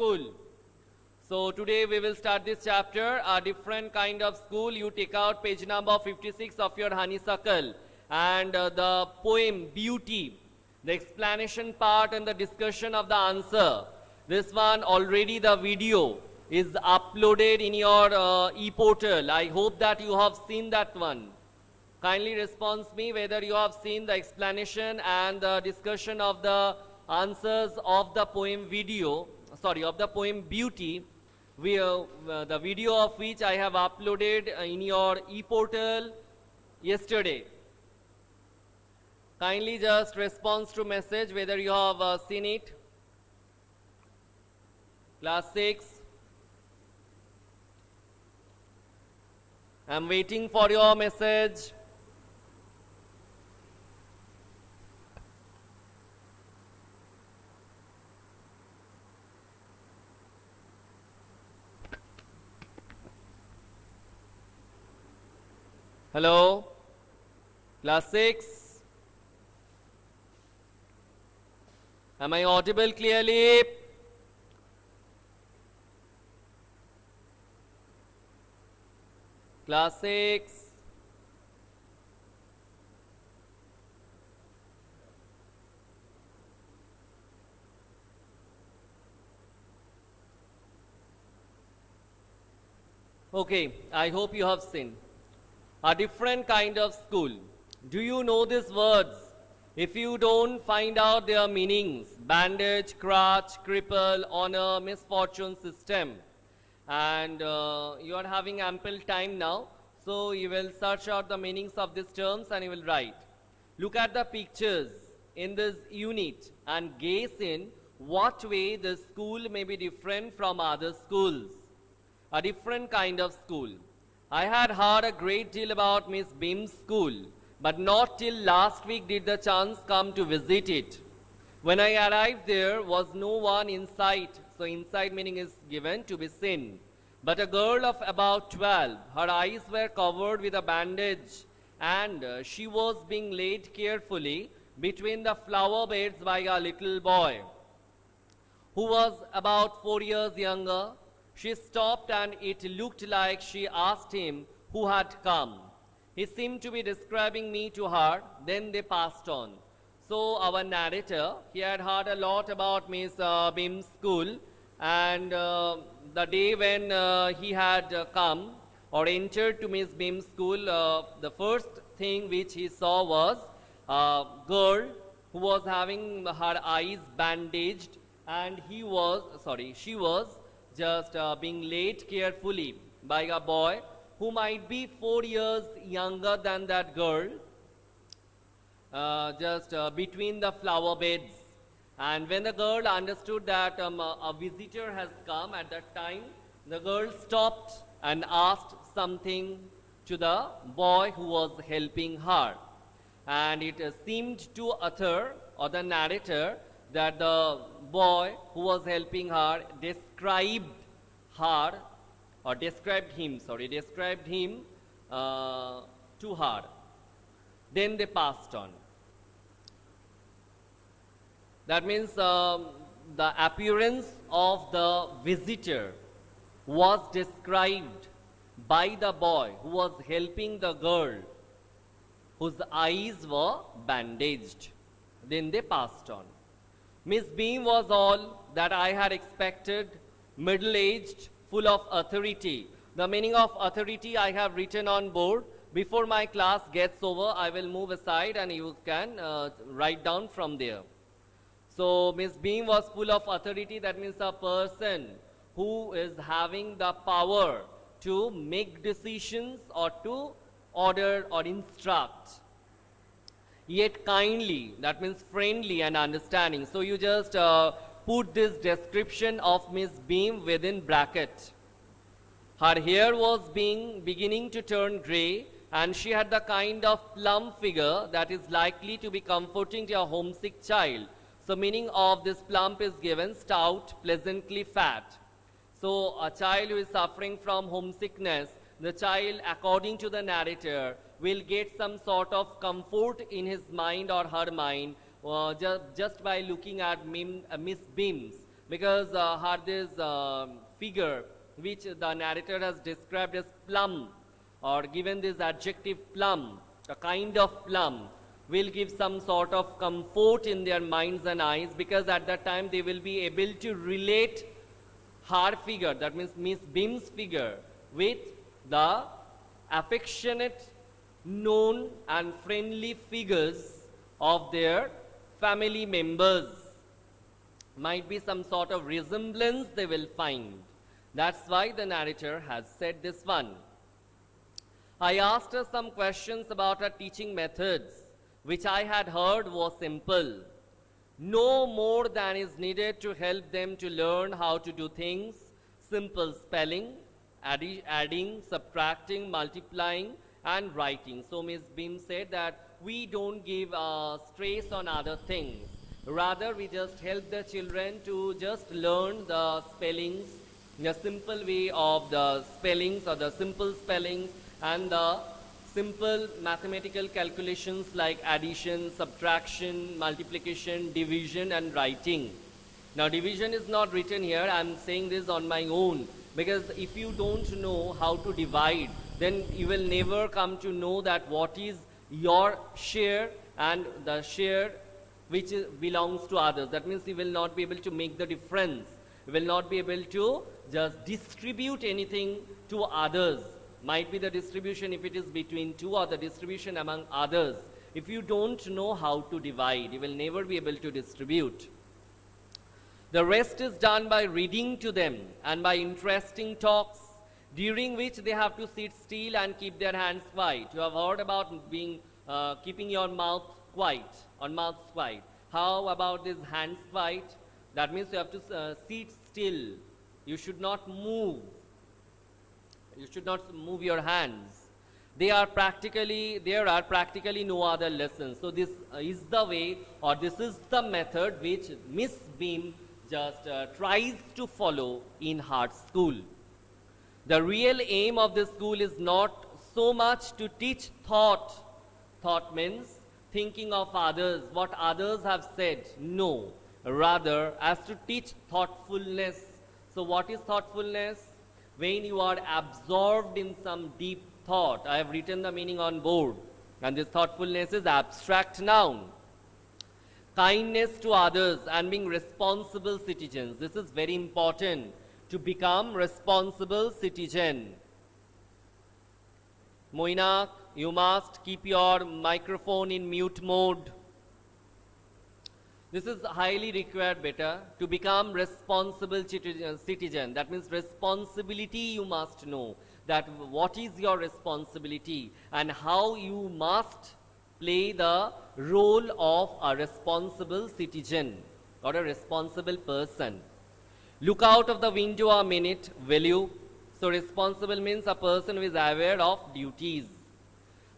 school. So today we will start this chapter, a different kind of school. You take out page number 56 of your honeysuckle and the poem Beauty, the explanation part and the discussion of the answer. This one already the video is uploaded in your e-portal. I hope that you have seen that one. Kindly respond me whether you have seen the explanation and the discussion of the answers of the poem of the poem Beauty. The video of which I have uploaded in your e-portal yesterday. Kindly just respond to message whether you have seen it. Class 6. I am waiting for your message. Hello, class 6. Am I audible clearly? Class 6. Okay, I hope you have seen. A different kind of school. Do you know these words? If you don't find out their meanings, bandage, crutch, cripple, honor, misfortune, system, and you are having ample time now, so you will search out the meanings of these terms and you will write. Look at the pictures in this unit and guess in what way the school may be different from other schools. A different kind of school. I had heard a great deal about Miss Beam's school, but not till last week did the chance come to visit it. When I arrived there was no one in sight, so inside meaning is given to be seen. But a girl of about 12, her eyes were covered with a bandage and she was being laid carefully between the flower beds by a little boy who was about 4 years younger. She stopped and it looked like she asked him who had come. He seemed to be describing me to her, then they passed on. So our narrator, he had heard a lot about Miss Beam's school, and the day when he had come or entered to Miss Beam's school, the first thing which he saw was a girl who was having her eyes bandaged and she was just being laid carefully by a boy who might be 4 years younger than that girl, between the flower beds. And when the girl understood that a visitor has come at that time, the girl stopped and asked something to the boy who was helping her. And it seemed to utter, or the narrator, that the boy who was helping her described him to her. Then they passed on. That means the appearance of the visitor was described by the boy who was helping the girl whose eyes were bandaged. Then they passed on. Miss Beam was all that I had expected, middle-aged, full of authority. The meaning of authority I have written on board. Before my class gets over, I will move aside and you can write down from there. So Miss Beam was full of authority. That means a person who is having the power to make decisions or to order or instruct. Yet kindly, that means friendly and understanding. So you just put this description of Miss Beam within bracket. Her hair was beginning to turn grey, and she had the kind of plump figure that is likely to be comforting to a homesick child. So meaning of this plump is given stout, pleasantly fat. So a child who is suffering from homesickness, the child, according to the narrator, will get some sort of comfort in his mind or her mind just by looking at Miss Beams. because had this figure which the narrator has described as plum, or given this adjective plum, a kind of plum, will give some sort of comfort in their minds and eyes, because at that time they will be able to relate her figure, that means Miss Bim's figure, with the affectionate, known and friendly figures of their family members. Might be some sort of resemblance they will find. That's why the narrator has said this one. I asked her some questions about her teaching methods, which I had heard was simple. No more than is needed to help them to learn how to do things, simple spelling, adding, subtracting, multiplying, and writing. So Ms. Bim said that we don't give stress on other things. Rather, we just help the children to just learn the spellings, the simple way of the spellings, or the simple spellings, and the simple mathematical calculations like addition, subtraction, multiplication, division, and writing. Now, division is not written here. I am saying this on my own, because if you don't know how to divide, then you will never come to know that what is your share and the share which belongs to others. That means you will not be able to make the difference. You will not be able to just distribute anything to others. Might be the distribution if it is between two, or the distribution among others. If you don't know how to divide, you will never be able to distribute. The rest is done by reading to them and by interesting talks, during which they have to sit still and keep their hands quiet. You have heard about keeping your mouth quiet, or mouth quiet. How about this hands quiet? That means you have to sit still. You should not move. You should not move your hands. There are practically no other lessons. So this is the way, or this is the method which Miss Bim just tries to follow in her school. The real aim of the school is not so much to teach thought. Thought means thinking of others, what others have said. No, rather as to teach thoughtfulness. So what is thoughtfulness? When you are absorbed in some deep thought. I have written the meaning on board, and this thoughtfulness is abstract noun. Kindness to others and being responsible citizens. This is very important, to become responsible citizen. Moinak, you must keep your microphone in mute mode. This is highly required, beta, to become responsible citizen. That means responsibility you must know, that what is your responsibility and how you must play the role of a responsible citizen or a responsible person. Look out of the window a minute, will you? So responsible means a person who is aware of duties.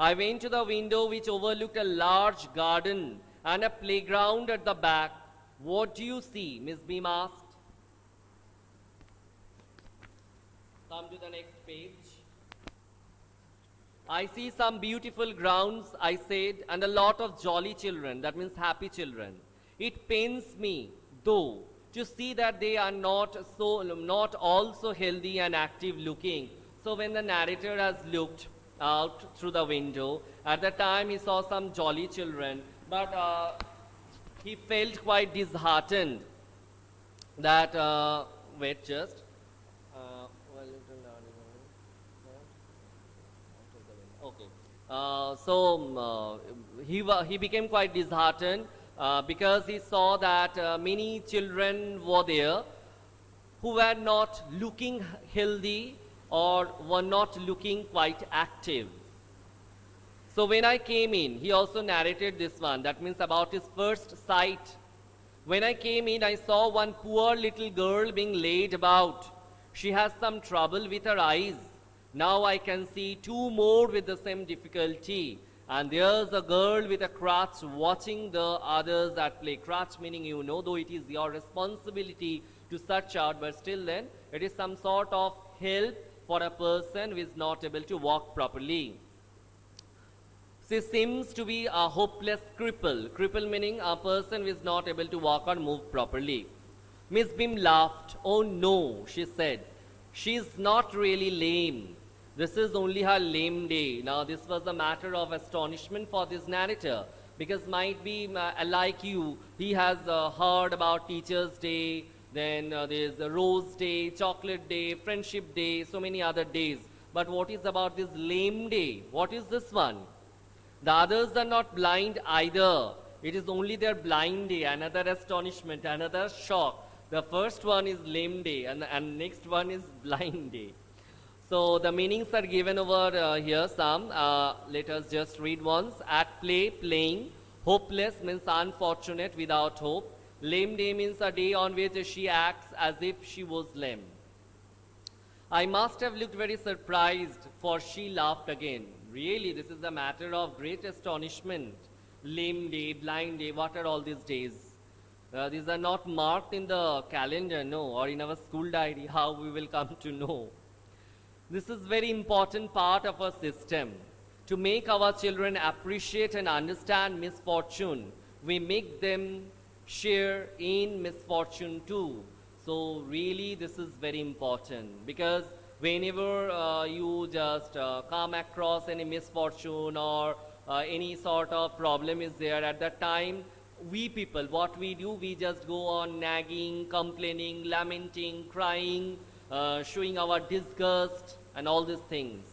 I went to the window which overlooked a large garden and a playground at the back. What do you see? Miss Bim asked. Come to the next page. I see some beautiful grounds, I said, and a lot of jolly children. That means happy children. It pains me, though, to see that they are not all so healthy and active looking. So when the narrator has looked out through the window, at the time he saw some jolly children, but he felt quite disheartened that, wait just, okay. He became quite disheartened because he saw that many children were there who were not looking healthy or were not looking quite active. So when I came in, he also narrated this one, that means about his first sight. When I came in, I saw one poor little girl being laid about. She has some trouble with her eyes. Now I can see two more with the same difficulty. And there's a girl with a crutch watching the others at play. Crutch meaning, you know, though it is your responsibility to search out, but still then, it is some sort of help for a person who is not able to walk properly. She seems to be a hopeless cripple. Cripple meaning a person who is not able to walk or move properly. Miss Bim laughed. Oh no, she said. She's not really lame. This is only her lame day. Now, this was a matter of astonishment for this narrator because might be like you, he has heard about Teacher's Day, then there's a Rose Day, Chocolate Day, Friendship Day, so many other days. But what is about this lame day? What is this one? The others are not blind either. It is only their blind day, another astonishment, another shock. The first one is lame day and next one is blind day. So the meanings are given over here some. Let us just read once. At play, playing. Hopeless means unfortunate, without hope. Lame day means a day on which she acts as if she was lame. I must have looked very surprised, for she laughed again. Really, this is a matter of great astonishment. Lame day, blind day, what are all these days? These are not marked in the calendar, no, or in our school diary, how we will come to know. This is very important part of our system. To make our children appreciate and understand misfortune, we make them share in misfortune too. So really this is very important because whenever you just come across any misfortune or any sort of problem is there at that time, we people, what we do, we just go on nagging, complaining, lamenting, crying, showing our disgust and all these things.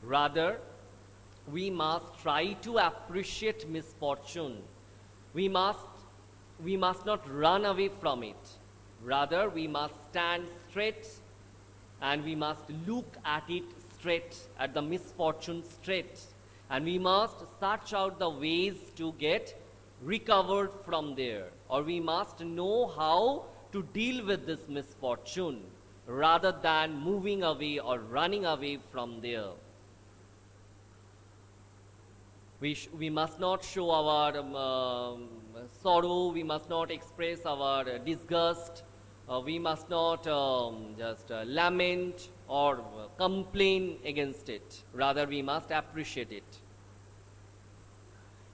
Rather, we must try to appreciate misfortune. We must not run away from it. Rather, we must stand straight and we must look at it straight, at the misfortune straight. And we must search out the ways to get recovered from there. Or we must know how to deal with this misfortune rather than moving away or running away from there. We must not show our sorrow, we must not express our disgust, we must not just lament or complain against it. Rather, we must appreciate it.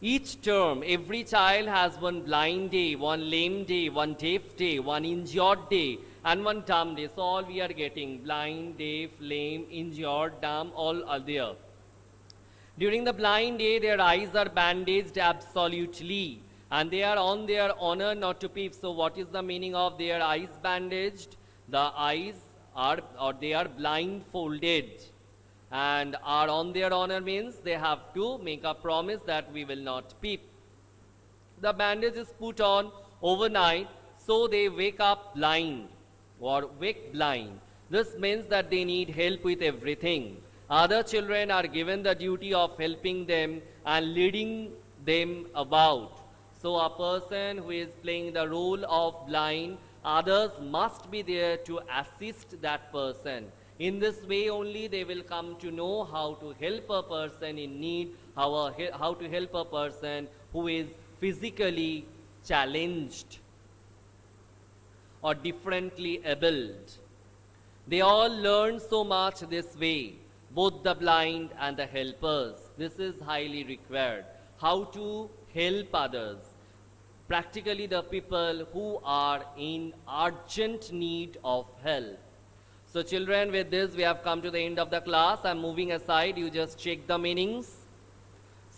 Each term, every child has one blind day, one lame day, one deaf day, one injured day, and one dumb day. So all we are getting, blind, deaf, lame, injured, dumb, all are there. During the blind day, their eyes are bandaged absolutely, and they are on their honor not to peep. So what is the meaning of their eyes bandaged? The eyes are, or they are blindfolded, and are on their honor means they have to make a promise that we will not peep. The bandage is put on overnight, so they wake up blind or wake blind. This means that they need help with everything. Other children are given the duty of helping them and leading them about. So a person who is playing the role of blind, others must be there to assist that person. In this way only they will come to know how to help a person in need, how to help a person who is physically challenged or differently abled. They all learn so much this way, both the blind and the helpers. This is highly required. How to help others, practically the people who are in urgent need of help. So children, with this we have come to the end of the class. I'm moving aside, you just check the meanings.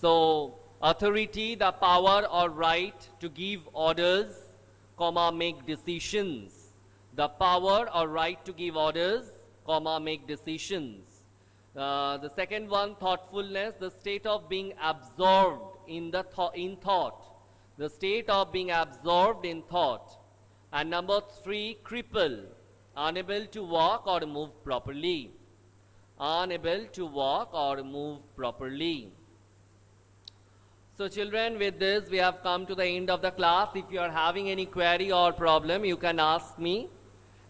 So authority, the power or right to give orders, comma, make decisions. The power or right to give orders, comma, make decisions. The second one, thoughtfulness, the state of being absorbed in thought. The state of being absorbed in thought. And number 3, cripple, unable to walk or move properly. Unable to walk or move properly. So children, with this we have come to the end of the class. If you are having any query or problem, you can ask me.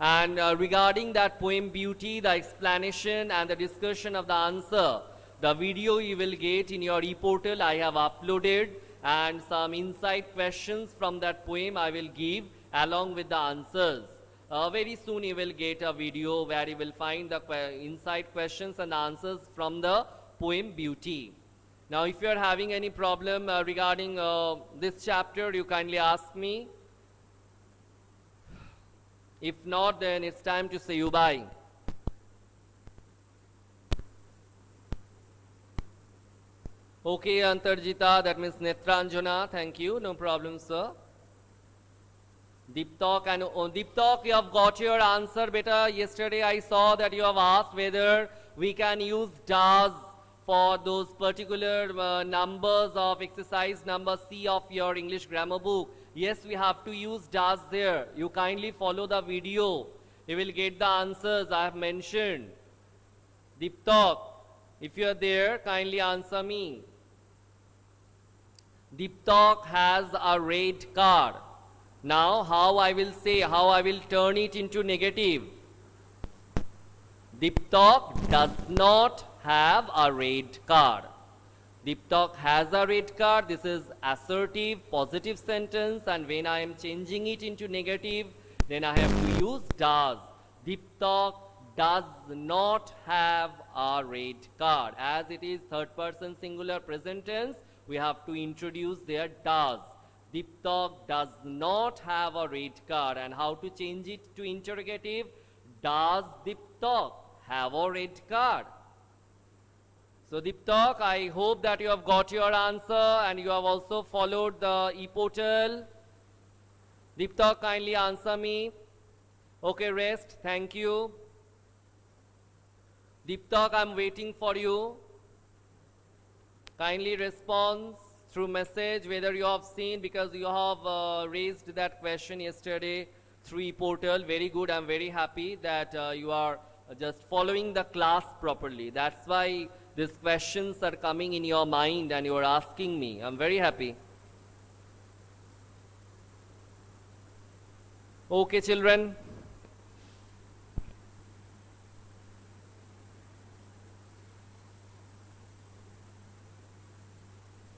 And regarding that poem Beauty, the explanation and the discussion of the answer, the video you will get in your e-portal I have uploaded, and some insight questions from that poem I will give along with the answers. Very soon you will get a video where you will find the insight questions and answers from the poem Beauty. Now if you are having any problem regarding this chapter, you kindly ask me. If not, then it's time to say you bye. Okay, Antarjita, that means Netranjana, thank you, no problem, sir. Deeptak and Deeptak, you have got your answer, beta. Yesterday I saw that you have asked whether we can use does for those particular numbers of exercise number C of your English grammar book. Yes, we have to use does there. You kindly follow the video. You will get the answers I have mentioned. Deeptak, if you are there, kindly answer me. Deeptak has a red card. Now, how I will turn it into negative. Deeptak does not have a red card. Deeptak has a red card. This is assertive, positive sentence, and when I am changing it into negative, then I have to use does. Deeptak does not have a red card. As it is third person singular present tense, we have to introduce their does. Deeptak does not have a red card. And how to change it to interrogative? Does Deeptak have a red card? So Deeptak, I hope that you have got your answer and you have also followed the e-portal. Deeptak, kindly answer me. Okay, rest. Thank you. Deeptak, I'm waiting for you. Kindly respond through message whether you have seen, because you have raised that question yesterday through e-portal. Very good. I'm very happy that you are just following the class properly. That's why these questions are coming in your mind and you are asking me. I'm very happy. Okay, children.